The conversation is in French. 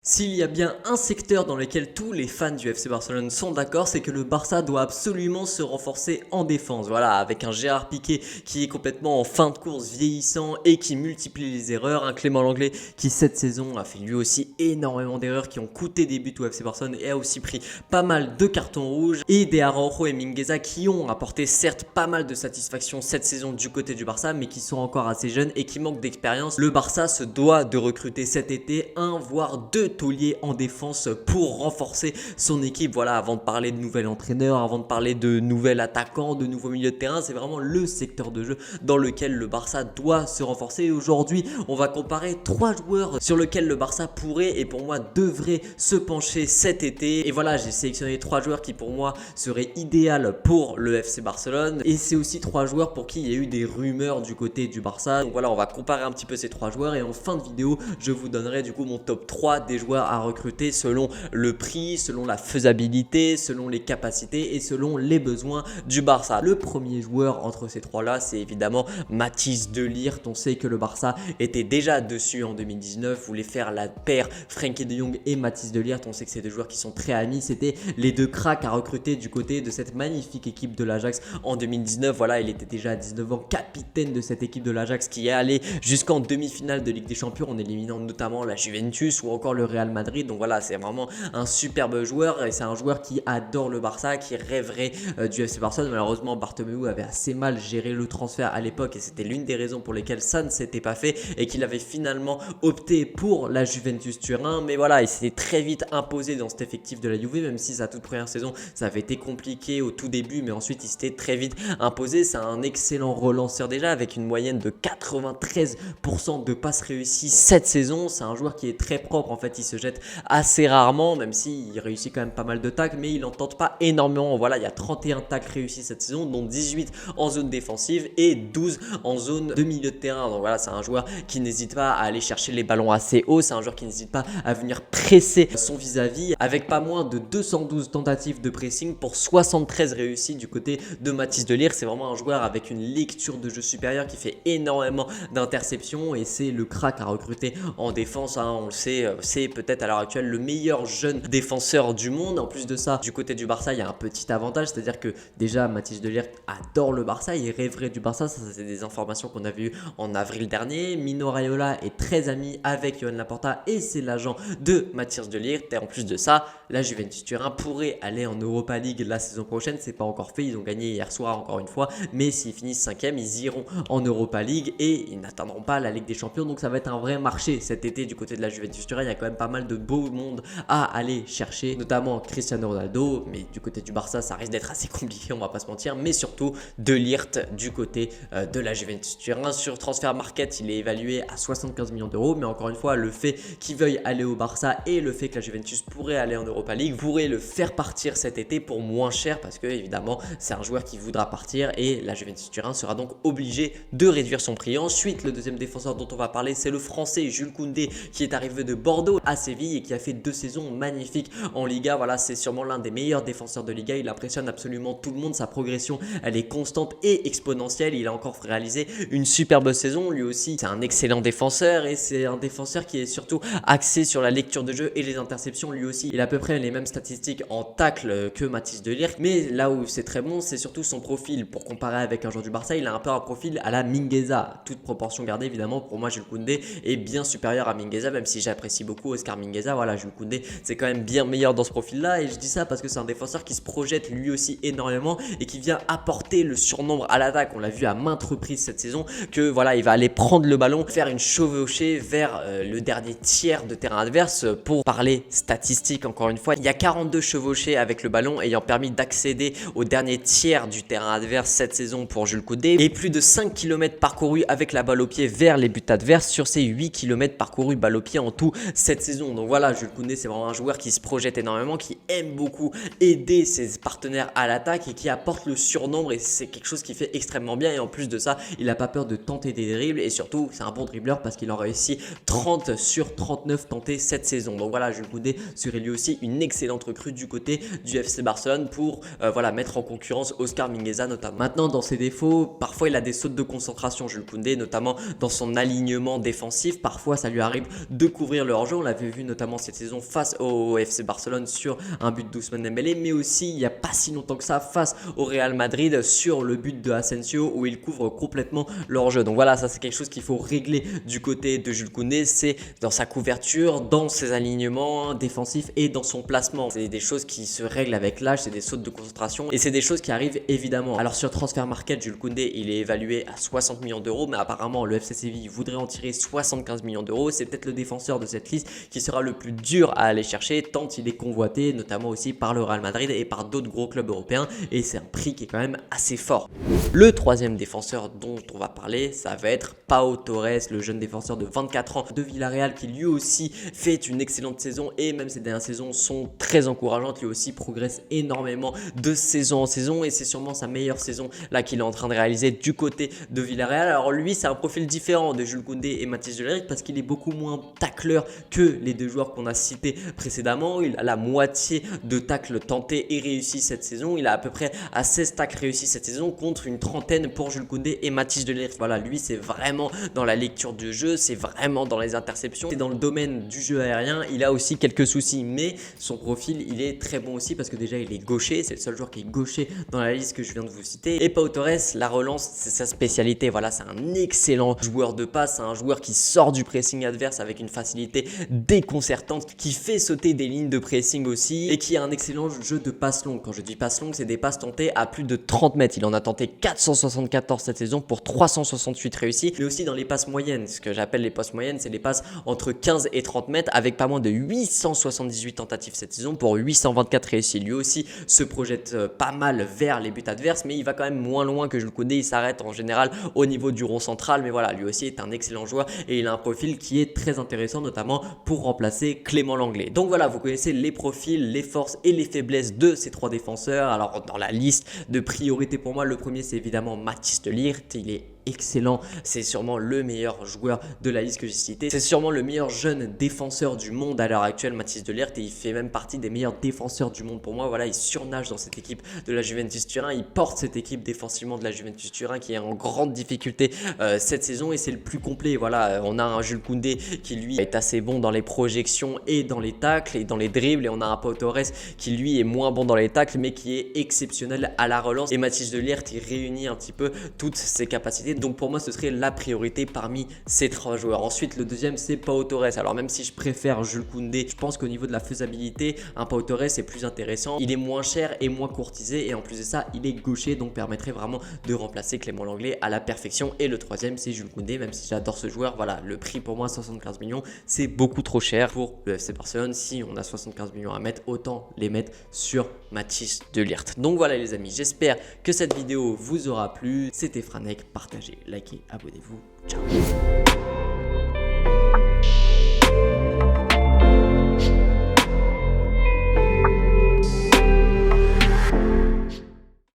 S'il y a bien un secteur dans lequel tous les fans du FC Barcelone sont d'accord, c'est que le Barça doit absolument se renforcer en défense. Voilà, avec un Gérard Piqué qui est complètement en fin de course, vieillissant et qui multiplie les erreurs. Un Clément Lenglet qui cette saison a fait lui aussi énormément d'erreurs qui ont coûté des buts au FC Barcelone et a aussi pris pas mal de cartons rouges. Et des Araujo et Mingueza qui ont apporté certes pas mal de satisfaction cette saison du côté du Barça, mais qui sont encore assez jeunes et qui manquent d'expérience. Le Barça se doit de recruter cet été un voire deux taulier en défense pour renforcer son équipe. Voilà, avant de parler de nouvel entraîneur, avant de parler de nouvel attaquant, de nouveaux milieux de terrain, c'est vraiment le secteur de jeu dans lequel le Barça doit se renforcer. Et aujourd'hui, on va comparer trois joueurs sur lesquels le Barça pourrait et pour moi devrait se pencher cet été. Et voilà, j'ai sélectionné trois joueurs qui pour moi seraient idéaux pour le FC Barcelone. Et c'est aussi trois joueurs pour qui il y a eu des rumeurs du côté du Barça. Donc voilà, on va comparer un petit peu ces trois joueurs et en fin de vidéo, je vous donnerai du coup mon top 3 des joueurs à recruter selon le prix, selon la faisabilité, selon les capacités et selon les besoins du Barça. Le premier joueur entre ces trois-là, c'est évidemment Matthijs de Ligt. On sait que le Barça était déjà dessus en 2019, voulait faire la paire Frenkie de Jong et Matthijs de Ligt. On sait que c'est deux joueurs qui sont très amis. C'était les deux cracks à recruter du côté de cette magnifique équipe de l'Ajax en 2019. Voilà, il était déjà à 19 ans capitaine de cette équipe de l'Ajax qui est allée jusqu'en demi-finale de Ligue des Champions en éliminant notamment la Juventus ou encore le Real Madrid. Donc voilà, c'est vraiment un superbe joueur et c'est un joueur qui adore le Barça, qui rêverait du FC Barcelone. Malheureusement, Bartomeu avait assez mal géré le transfert à l'époque et c'était l'une des raisons pour lesquelles ça ne s'était pas fait et qu'il avait finalement opté pour la Juventus Turin. Mais voilà, il s'est très vite imposé dans cet effectif de la Juve, même si sa toute première saison, ça avait été compliqué au tout début, mais ensuite il s'était très vite imposé. C'est un excellent relanceur déjà avec une moyenne de 93% de passes réussies cette saison. C'est un joueur qui est très propre, en fait, il se jette assez rarement, même s'il réussit quand même pas mal de tacles, mais il n'en tente pas énormément. Voilà, il y a 31 tacles réussis cette saison, dont 18 en zone défensive et 12 en zone de milieu de terrain. Donc voilà, c'est un joueur qui n'hésite pas à aller chercher les ballons assez haut, c'est un joueur qui n'hésite pas à venir presser son vis-à-vis, avec pas moins de 212 tentatives de pressing pour 73 réussies du côté de Matthijs de Ligt. C'est vraiment un joueur avec une lecture de jeu supérieure qui fait énormément d'interceptions et c'est le crack à recruter en défense, hein, on le sait, c'est peut-être à l'heure actuelle le meilleur jeune défenseur du monde. En plus de ça, du côté du Barça, il y a un petit avantage, c'est-à-dire que déjà Matthijs de Ligt adore le Barça, il rêverait du Barça, ça c'est des informations qu'on avait eues en avril dernier. Mino Raiola est très ami avec Joan Laporta et c'est l'agent de Matthijs de Ligt. Et en plus de ça, la Juventus Turin pourrait aller en Europa League la saison prochaine, c'est pas encore fait, ils ont gagné hier soir encore une fois, mais s'ils finissent 5e, ils iront en Europa League et ils n'atteindront pas la Ligue des Champions, donc ça va être un vrai marché cet été du côté de la Juventus Turin. Il y a quand même pas mal de beau monde à aller chercher, notamment Cristiano Ronaldo, mais du côté du Barça ça risque d'être assez compliqué, on va pas se mentir, mais surtout de Ligt du côté de la Juventus Turin. Sur Transfer Market, il est évalué à 75 millions d'euros, mais encore une fois, le fait qu'il veuille aller au Barça et le fait que la Juventus pourrait aller en Europa League pourrait le faire partir cet été pour moins cher, parce que évidemment c'est un joueur qui voudra partir et la Juventus Turin sera donc obligé de réduire son prix. Ensuite, le deuxième défenseur dont on va parler, c'est le français Jules Koundé, qui est arrivé de Bordeaux à Séville et qui a fait 2 saisons magnifiques en Liga. Voilà, c'est sûrement l'un des meilleurs défenseurs de Liga, il impressionne absolument tout le monde, sa progression elle est constante et exponentielle. Il a encore réalisé une superbe saison, lui aussi c'est un excellent défenseur et c'est un défenseur qui est surtout axé sur la lecture de jeu et les interceptions. Lui aussi il a à peu près les mêmes statistiques en tacle que Matthijs de Ligt, mais là où c'est très bon, c'est surtout son profil. Pour comparer avec un joueur du Barça, il a un peu un profil à la Mingueza, toute proportion gardée évidemment. Pour moi, Jules Koundé est bien supérieur à Mingueza, même si j'apprécie beaucoup Oscar Mingueza. Voilà, Jules Koundé c'est quand même bien meilleur dans ce profil là, et je dis ça parce que c'est un défenseur qui se projette lui aussi énormément et qui vient apporter le surnombre à l'attaque. On l'a vu à maintes reprises cette saison que voilà, il va aller prendre le ballon, faire une chevauchée vers le dernier tiers de terrain adverse. Pour parler statistiques, encore une fois, il y a 42 chevauchées avec le ballon ayant permis d'accéder au dernier tiers du terrain adverse cette saison pour Jules Koundé, et plus de 5 km parcourus avec la balle au pied vers les buts adverses sur ces 8 km parcourus balle au pied en tout cette saison. Donc voilà, Jules Koundé c'est vraiment un joueur qui se projette énormément, qui aime beaucoup aider ses partenaires à l'attaque et qui apporte le surnombre, et c'est quelque chose qui fait extrêmement bien. Et en plus de ça, il n'a pas peur de tenter des dribbles et surtout c'est un bon dribbleur parce qu'il en réussit 30 sur 39 tentés cette saison. Donc voilà, Jules Koundé serait lui aussi une excellente recrue du côté du FC Barcelone pour voilà, mettre en concurrence Oscar Mingueza notamment. Maintenant, dans ses défauts, parfois il a des sautes de concentration Jules Koundé, notamment dans son alignement défensif. Parfois ça lui arrive de couvrir le hors-jeu, on l'avait vu notamment cette saison face au FC Barcelone sur un but d'Ousmane Dembélé, mais aussi il n'y a pas si longtemps que ça face au Real Madrid sur le but de Asensio où il couvre complètement leur jeu. Donc voilà, ça c'est quelque chose qu'il faut régler du côté de Jules Koundé, c'est dans sa couverture, dans ses alignements défensifs et dans son placement. C'est des choses qui se règlent avec l'âge, c'est des sautes de concentration et c'est des choses qui arrivent évidemment. Alors sur Transfer Market, Jules Koundé il est évalué à 60 millions d'euros, mais apparemment le FC Séville voudrait en tirer 75 millions d'euros. C'est peut-être le défenseur de cette liste qui sera le plus dur à aller chercher tant il est convoité, notamment aussi par le Real Madrid et par d'autres gros clubs européens, et c'est un prix qui est quand même assez fort. Le troisième défenseur dont on va parler, ça va être Pau Torres, le jeune défenseur de 24 ans de Villarreal qui lui aussi fait une excellente saison et même ses dernières saisons sont très encourageantes. Lui aussi progresse énormément de saison en saison et c'est sûrement sa meilleure saison là qu'il est en train de réaliser du côté de Villarreal. Alors lui, c'est un profil différent de Jules Koundé et Mathys de Ligt parce qu'il est beaucoup moins tacleur que les deux joueurs qu'on a cités précédemment. Il a la moitié de tacles tentés et réussis cette saison. Il a à peu près à 16 tacles réussis cette saison contre une trentaine pour Jules Koundé et Mathys de Ligt. Voilà, lui c'est vraiment dans la lecture du jeu, c'est vraiment dans les interceptions, c'est dans le domaine du jeu aérien. Il a aussi quelques soucis, mais son profil il est très bon aussi parce que déjà il est gaucher, c'est le seul joueur qui est gaucher dans la liste que je viens de vous citer. Et Pau Torres, la relance c'est sa spécialité. Voilà, c'est un excellent joueur de passe, c'est un joueur qui sort du pressing adverse avec une facilité déconcertante, qui fait sauter des lignes de pressing aussi et qui a un excellent jeu de passe longue. Quand je dis passe longue, c'est des passes tentées à plus de 30 mètres. Il en a tenté 474 cette saison pour 368 réussis, mais aussi dans les passes moyennes. Ce que j'appelle les passes moyennes, c'est les passes entre 15 et 30 mètres avec pas moins de 878 tentatives cette saison pour 824 réussis. Lui aussi se projette pas mal vers les buts adverses, mais il va quand même moins loin que Jules Koundé. Il s'arrête en général au niveau du rond central, mais voilà, lui aussi est un excellent joueur et il a un profil qui est très intéressant, notamment pour remplacer Clément Lenglet. Donc voilà, vous connaissez les profils, les forces et les faiblesses de ces trois défenseurs. Alors dans la liste de priorité pour moi, le premier c'est évidemment Mathys de Ligt. Il est excellent, c'est sûrement le meilleur joueur de la liste que j'ai citée, c'est sûrement le meilleur jeune défenseur du monde à l'heure actuelle, Mathys de Ligt, et il fait même partie des meilleurs défenseurs du monde pour moi. Voilà, il surnage dans cette équipe de la Juventus Turin, il porte cette équipe défensivement de la Juventus Turin qui est en grande difficulté cette saison et c'est le plus complet. Voilà, on a un Jules Koundé qui lui est assez bon dans les projections et dans les tacles et dans les dribbles, et on a un Pau Torres qui lui est moins bon dans les tacles mais qui est exceptionnel à la relance, et Mathys de Ligt il réunit un petit peu toutes ses capacités. Donc pour moi ce serait la priorité parmi ces trois joueurs. Ensuite le deuxième c'est Pau Torres. Alors même si je préfère Jules Koundé, je pense qu'au niveau de la faisabilité un Pau Torres est plus intéressant. Il est moins cher et moins courtisé et en plus de ça il est gaucher, donc permettrait vraiment de remplacer Clément Lenglet à la perfection. Et le troisième c'est Jules Koundé, même si j'adore ce joueur. Voilà, le prix pour moi 75 millions c'est beaucoup trop cher pour le FC Barcelone. Si on a 75 millions à mettre, autant les mettre sur Mathys de Ligt. Donc voilà les amis, j'espère que cette vidéo vous aura plu. C'était Franek, partagez, likez, abonnez-vous. Ciao.